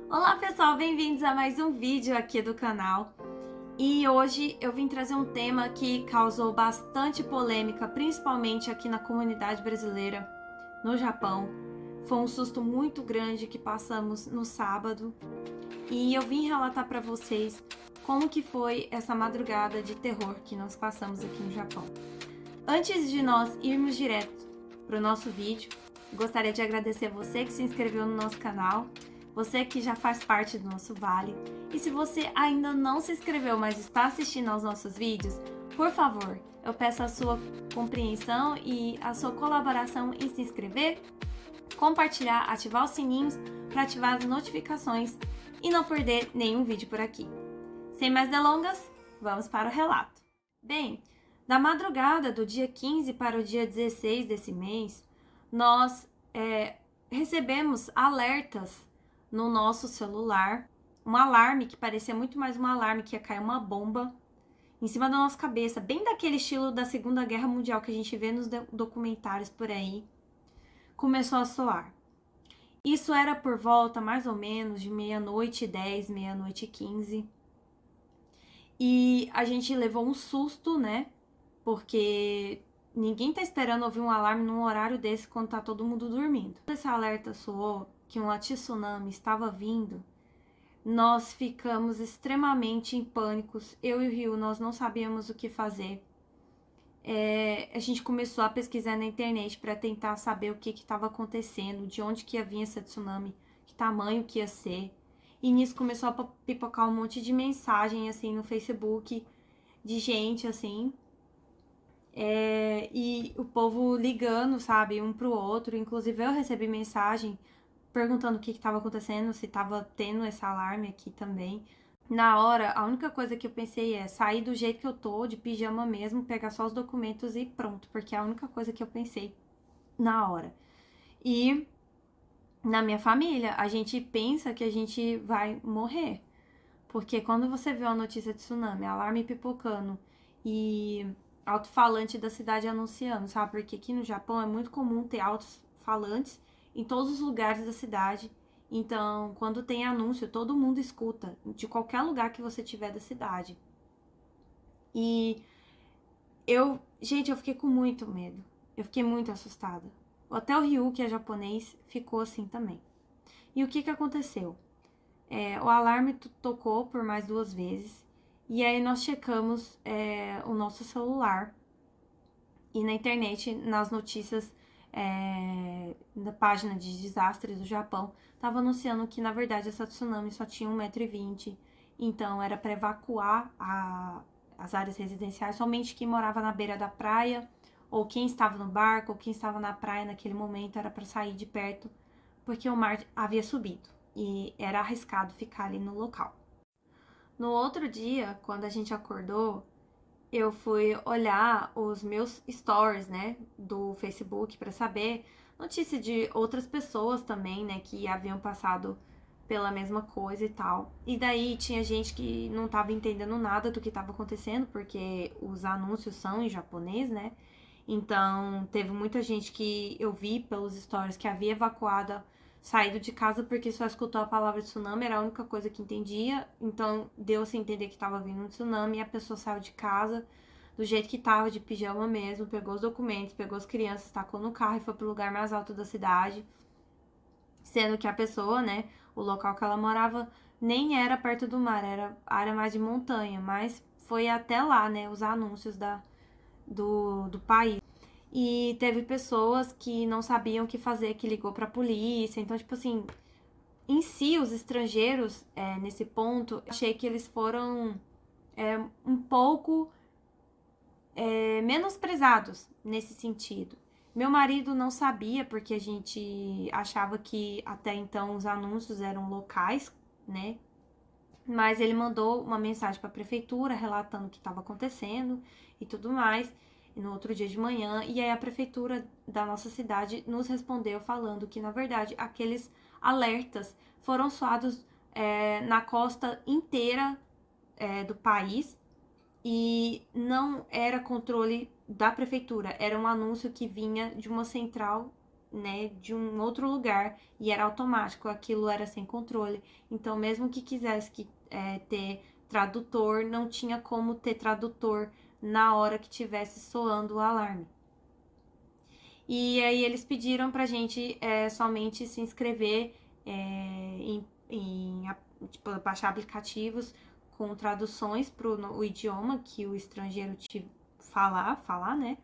Olá pessoal, bem-vindos a mais um vídeo aqui do canal. E hoje eu vim trazer um tema que causou bastante polêmica, principalmente aqui na comunidade brasileira, no Japão. Foi um susto muito grande que passamos no sábado e eu vim relatar para vocês como que foi essa madrugada de terror que nós passamos aqui no Japão. Antes de nós irmos direto para o nosso vídeo, gostaria de agradecer a você que se inscreveu no nosso canal, você que já faz parte do nosso Vale. E se você ainda não se inscreveu, mas está assistindo aos nossos vídeos, por favor, eu peço a sua compreensão e a sua colaboração em se inscrever, compartilhar, ativar os sininhos para ativar as notificações e não perder nenhum vídeo por aqui. Sem mais delongas, vamos para o relato. Bem, da madrugada do dia 15 para o dia 16 desse mês, nós recebemos alertas no nosso celular, um alarme que parecia muito mais um alarme que ia cair uma bomba em cima da nossa cabeça, bem daquele estilo da Segunda Guerra Mundial que a gente vê nos documentários por aí, começou a soar. Isso era por volta mais ou menos de 00h10, 00h15. E a gente levou um susto, né? Porque ninguém tá esperando ouvir um alarme num horário desse quando tá todo mundo dormindo. Quando esse alerta soou que um tsunami estava vindo, nós ficamos extremamente em pânicos. Eu e o Ryu, nós não sabíamos o que fazer. A gente começou a pesquisar na internet para tentar saber o que estava acontecendo, de onde que ia vir esse tsunami, que tamanho que ia ser. E nisso começou a pipocar um monte de mensagem, assim, no Facebook, de gente, assim. E o povo ligando, sabe, um pro outro. Inclusive, eu recebi mensagem perguntando o que estava acontecendo, se estava tendo esse alarme aqui também. Na hora, a única coisa que eu pensei é sair do jeito que eu tô, de pijama mesmo, pegar só os documentos e pronto, porque é a única coisa que eu pensei na hora. E na minha família, a gente pensa que a gente vai morrer. Porque quando você vê uma notícia de tsunami, alarme pipocando e alto-falante da cidade anunciando, sabe? Porque aqui no Japão é muito comum ter alto-falantes em todos os lugares da cidade. Então, quando tem anúncio, todo mundo escuta, de qualquer lugar que você tiver da cidade. E gente, eu fiquei com muito medo. Eu fiquei muito assustada. Até o Ryu, que é japonês, ficou assim também. E o que aconteceu? O alarme tocou por mais 2 vezes. E aí nós checamos o nosso celular. E na internet, nas notícias da página de desastres do Japão, estava anunciando que, na verdade, essa tsunami só tinha 1,20 m. Então, era para evacuar as áreas residenciais somente quem morava na beira da praia, ou quem estava no barco, ou quem estava na praia naquele momento, era para sair de perto, porque o mar havia subido e era arriscado ficar ali no local. No outro dia, quando a gente acordou, eu fui olhar os meus stories, né, do Facebook para saber notícia de outras pessoas também, né, que haviam passado pela mesma coisa e tal. E daí tinha gente que não tava entendendo nada do que estava acontecendo, porque os anúncios são em japonês, né? Então, teve muita gente que eu vi pelos stories que havia evacuado, saído de casa porque só escutou a palavra tsunami, era a única coisa que entendia. Então, deu-se a entender que estava vindo um tsunami e a pessoa saiu de casa do jeito que tava, de pijama mesmo, pegou os documentos, pegou as crianças, tacou no carro e foi pro lugar mais alto da cidade. Sendo que a pessoa, né, o local que ela morava nem era perto do mar, era área mais de montanha, mas foi até lá, né, os anúncios do país. E teve pessoas que não sabiam o que fazer, que ligou pra polícia. Então, tipo assim, em si, os estrangeiros, nesse ponto, achei que eles foram um pouco menosprezados nesse sentido. Meu marido não sabia, porque a gente achava que até então os anúncios eram locais, né? Mas ele mandou uma mensagem para a prefeitura relatando o que estava acontecendo e tudo mais, no outro dia de manhã. E aí a prefeitura da nossa cidade nos respondeu falando que, na verdade, aqueles alertas foram soados na costa inteira do país e não era controle da prefeitura, era um anúncio que vinha de uma central né, de um outro lugar e era automático, aquilo era sem controle. Então, mesmo que quisesse ter tradutor, não tinha como ter tradutor na hora que tivesse soando o alarme. E aí eles pediram pra gente somente se inscrever tipo, baixar aplicativos com traduções pro o idioma que o estrangeiro falar, né?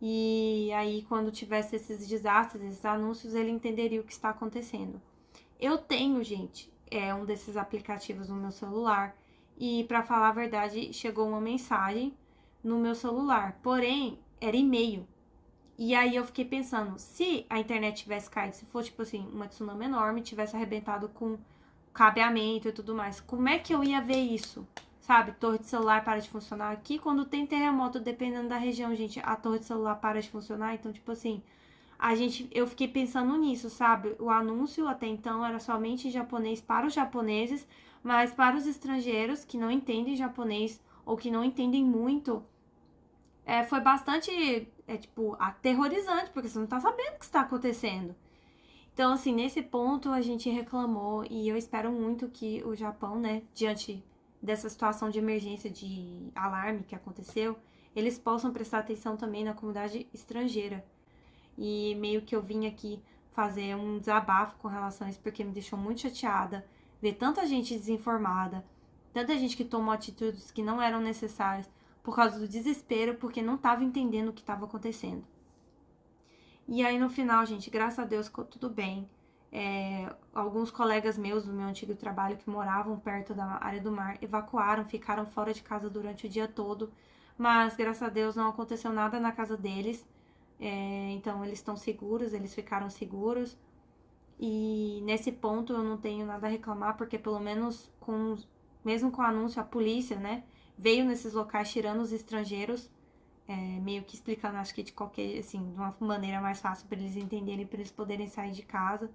E aí, quando tivesse esses desastres, esses anúncios, ele entenderia o que está acontecendo. Eu tenho, gente, um desses aplicativos no meu celular. E, para falar a verdade, chegou uma mensagem no meu celular. Porém, era e-mail. E aí eu fiquei pensando, se a internet tivesse caído, se for, tipo assim, uma tsunami enorme, tivesse arrebentado com cabeamento e tudo mais, como é que eu ia ver isso? Sabe, torre de celular para de funcionar aqui. Quando tem terremoto, dependendo da região, gente, a torre de celular para de funcionar. Então, tipo assim, eu fiquei pensando nisso, sabe? O anúncio até então era somente em japonês para os japoneses, mas para os estrangeiros que não entendem japonês ou que não entendem muito, foi bastante, tipo, aterrorizante, porque você não tá sabendo o que está acontecendo. Então, assim, nesse ponto a gente reclamou e eu espero muito que o Japão, né, diante dessa situação de emergência de alarme que aconteceu, eles possam prestar atenção também na comunidade estrangeira. E meio que eu vim aqui fazer um desabafo com relação a isso, porque me deixou muito chateada ver tanta gente desinformada, tanta gente que tomou atitudes que não eram necessárias por causa do desespero, porque não estava entendendo o que estava acontecendo. E aí no final, gente, graças a Deus ficou tudo bem. Alguns colegas meus do meu antigo trabalho que moravam perto da área do mar evacuaram, ficaram fora de casa durante o dia todo, mas graças a Deus não aconteceu nada na casa deles. Então eles estão seguros, eles ficaram seguros. E nesse ponto eu não tenho nada a reclamar, porque pelo menos mesmo com o anúncio, a polícia, né, veio nesses locais tirando os estrangeiros, meio que explicando, acho que de qualquer, assim, de uma maneira mais fácil para eles entenderem, para eles poderem sair de casa.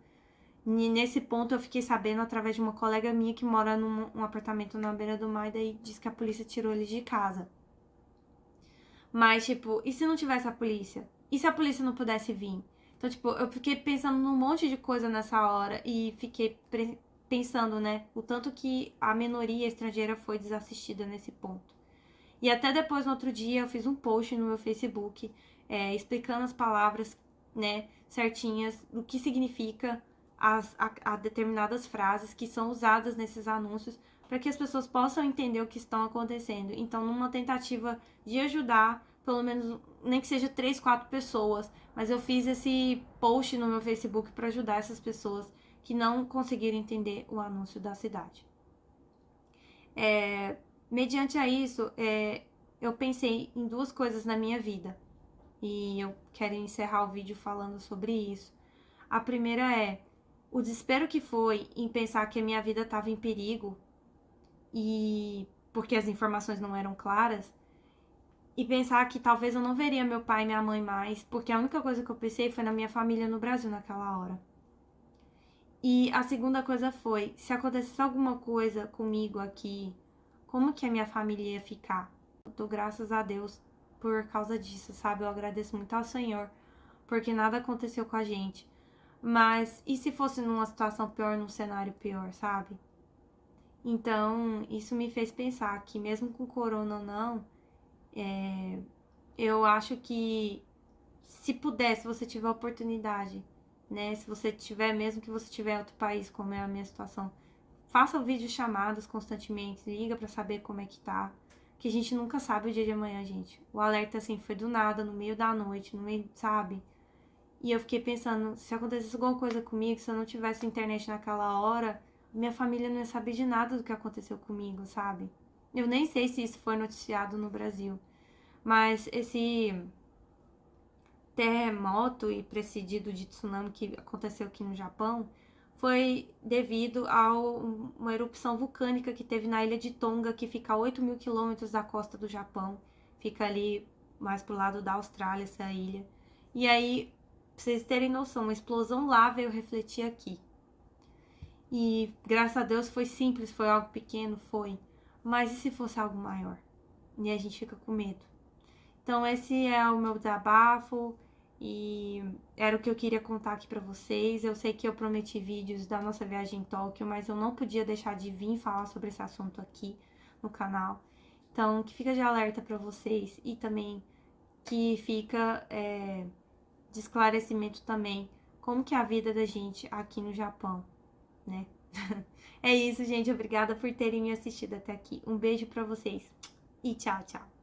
E nesse ponto eu fiquei sabendo através de uma colega minha que mora num apartamento na beira do mar, e daí disse que a polícia tirou eles de casa. Mas, tipo, e se não tivesse a polícia? E se a polícia não pudesse vir? Então, tipo, eu fiquei pensando num monte de coisa nessa hora e fiquei pensando, né, o tanto que a minoria estrangeira foi desassistida nesse ponto. E até depois, no outro dia, eu fiz um post no meu Facebook explicando as palavras, né, certinhas, o que significa a determinadas frases que são usadas nesses anúncios para que as pessoas possam entender o que estão acontecendo. Então, numa tentativa de ajudar, pelo menos, nem que seja 3, 4 pessoas, mas eu fiz esse post no meu Facebook para ajudar essas pessoas que não conseguiram entender o anúncio da cidade. Mediante a isso, eu pensei em duas coisas na minha vida. E eu quero encerrar o vídeo falando sobre isso. A primeira é o desespero que foi em pensar que a minha vida estava em perigo e porque as informações não eram claras. E pensar que talvez eu não veria meu pai e minha mãe mais, porque a única coisa que eu pensei foi na minha família no Brasil naquela hora. E a segunda coisa foi, se acontecesse alguma coisa comigo aqui, como que a minha família ia ficar? Eu dou graças a Deus por causa disso, sabe? Eu agradeço muito ao Senhor, porque nada aconteceu com a gente. Mas e se fosse numa situação pior, num cenário pior, sabe? Então, isso me fez pensar que mesmo com corona ou não, eu acho que se pudesse, se você tiver a oportunidade, né? Se você tiver, mesmo que você tiver em outro país, como é a minha situação, faça videochamadas constantemente, liga pra saber como é que tá. Que a gente nunca sabe o dia de amanhã, gente. O alerta, assim, foi do nada, no meio da noite, no meio, sabe? E eu fiquei pensando, se acontecesse alguma coisa comigo, se eu não tivesse internet naquela hora, minha família não ia saber de nada do que aconteceu comigo, sabe? Eu nem sei se isso foi noticiado no Brasil. Mas esse terremoto e precedido de tsunami que aconteceu aqui no Japão foi devido a uma erupção vulcânica que teve na ilha de Tonga, que fica a 8 mil quilômetros da costa do Japão. Fica ali mais pro lado da Austrália, essa ilha. E aí, pra vocês terem noção, uma explosão lá veio refletir aqui. E graças a Deus foi simples, foi algo pequeno, foi. Mas e se fosse algo maior? E a gente fica com medo. Então esse é o meu desabafo. E era o que eu queria contar aqui pra vocês. Eu sei que eu prometi vídeos da nossa viagem em Tóquio, mas eu não podia deixar de vir falar sobre esse assunto aqui no canal. Então, que fica de alerta pra vocês e também que fica de esclarecimento também como que é a vida da gente aqui no Japão, né? É isso, gente. Obrigada por terem me assistido até aqui. Um beijo pra vocês e tchau, tchau.